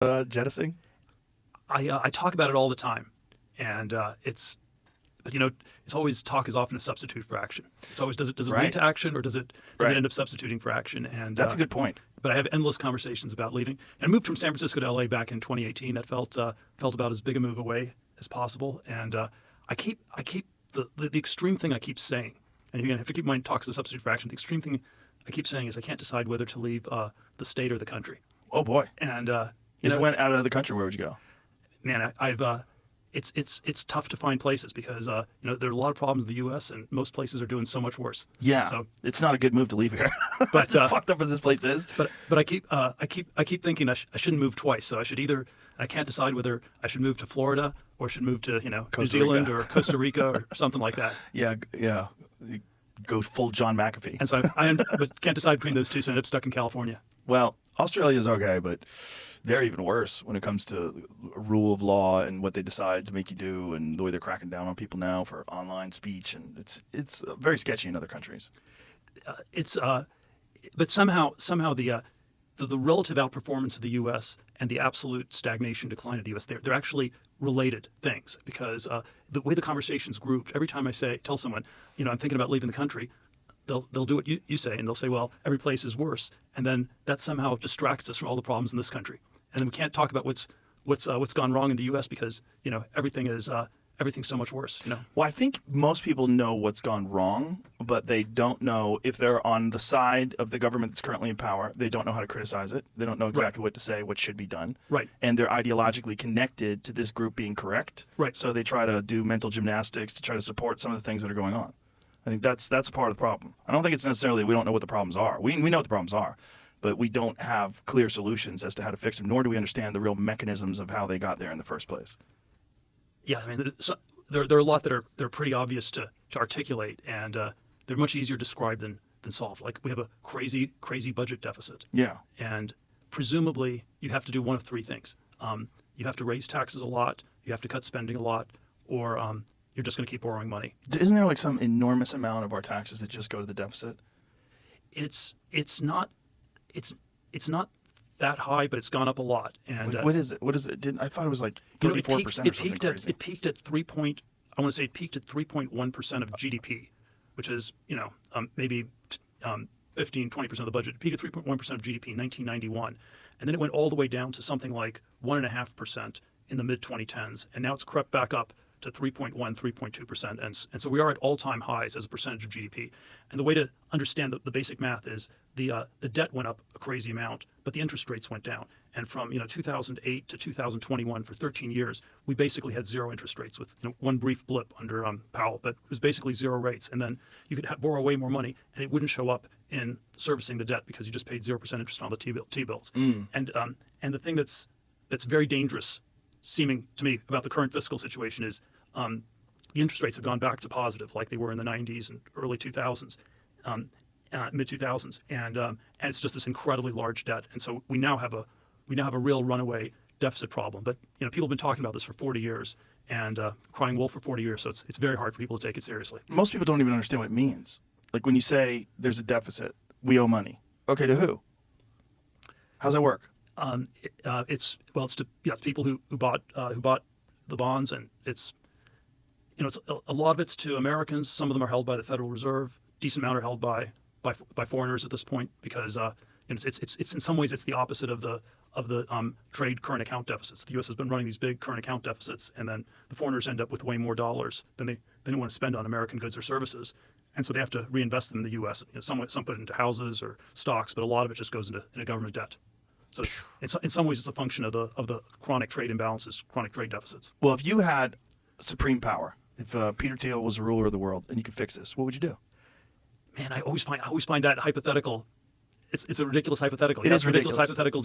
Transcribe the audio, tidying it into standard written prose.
jettisoning? I talk about it all the time, and but it's always talk is often a substitute for action. It's always does it lead Right. to action, or does it Right. end up substituting for action? And That's a good point. But I have endless conversations about leaving. And I moved from San Francisco to LA back in 2018. That felt about as big a move away as possible. And I keep the extreme thing I keep saying, and you're gonna have to keep in mind talk is a substitute for action. The extreme thing I keep saying is I can't decide whether to leave the state or the country. Oh boy. And If you went out of the country, where would you go? man, I've it's tough to find places because there are a lot of problems in the U.S. and most places are doing so much worse. Yeah. So, It's not a good move to leave here. But, as fucked up as this place is. but I keep thinking I shouldn't move twice. So I can't decide whether I should move to Florida or should move to New Costa Zealand Rica. or Costa Rica or something like that. Yeah. You go full John McAfee. And so but can't decide between those two. So I end up stuck in California. Well, Australia's okay, but they're even worse when it comes to rule of law and what they decide to make you do, and the way they're cracking down on people now for online speech, and it's very sketchy in other countries. But somehow the relative outperformance of the U.S. and the absolute stagnation decline of the U.S. they're actually related things because the way the conversation's grouped. Every time I tell someone, I'm thinking about leaving the country, they'll do what you say, and they'll say, well, every place is worse, and then that somehow distracts us from all the problems in this country, and then we can't talk about what's gone wrong in the U.S. because everything's so much worse. Well, I think most people know what's gone wrong, but they don't know if they're on the side of the government that's currently in power. They don't know how to criticize it. They don't know exactly what to say, what should be done. Right. And they're ideologically connected to this group being correct. Right. So they try to do mental gymnastics to try to support some of the things that are going on. I think that's a part of the problem. I don't think it's necessarily we don't know what the problems are. We know what the problems are, but we don't have clear solutions as to how to fix them, nor do we understand the real mechanisms of how they got there in the first place. Yeah, I mean, there are a lot that are pretty obvious to articulate, and they're much easier to describe than solve. Like we have a crazy budget deficit. Yeah. And presumably you have to do one of three things. You have to raise taxes a lot, you have to cut spending a lot, or you're just going to keep borrowing money. Isn't there like some enormous amount of our taxes that just go to the deficit? It's not that high, but it's gone up a lot. And What is it? I thought it was like 34% or something crazy. It peaked at 3.1% of GDP, which is maybe 15-20% of the budget. It peaked at 3.1% of GDP in 1991, and then it went all the way down to something like 1.5% in the mid 2010s, and now it's crept back up to 3.2%, and so we are at all-time highs as a percentage of GDP. And the way to understand the basic math is the debt went up a crazy amount, but the interest rates went down. And from 2008 to 2021, for 13 years, we basically had zero interest rates with one brief blip under Powell, but it was basically zero rates. And then you could borrow way more money, and it wouldn't show up in servicing the debt because you just paid 0% interest on the T-bills. And the thing that's very dangerous seeming to me about the current fiscal situation is the interest rates have gone back to positive like they were in the 90s and early 2000s, mid 2000s, and it's just this incredibly large debt, and so we now have a real runaway deficit problem. But people have been talking about this for 40 years and crying wolf for 40 years, so it's very hard for people to take it seriously. Most people don't even understand what it means. Like when you say there's a deficit, we owe money. Okay, to who? How's that work? It's people who bought the bonds, and it's a lot of it's to Americans. Some of them are held by the Federal Reserve. Decent amount are held by foreigners at this point because it's in some ways it's the opposite of the trade current account deficits. The U.S. has been running these big current account deficits, and then the foreigners end up with way more dollars than they want to spend on American goods or services, and so they have to reinvest them in the U.S. Some put it into houses or stocks, but a lot of it just goes into government debt. So in some ways, it's a function of the chronic trade imbalances, chronic trade deficits. Well, if you had supreme power, if Peter Thiel was the ruler of the world and you could fix this, what would you do? Man, I always find that hypothetical. It's a ridiculous hypothetical. It is ridiculous. Hypotheticals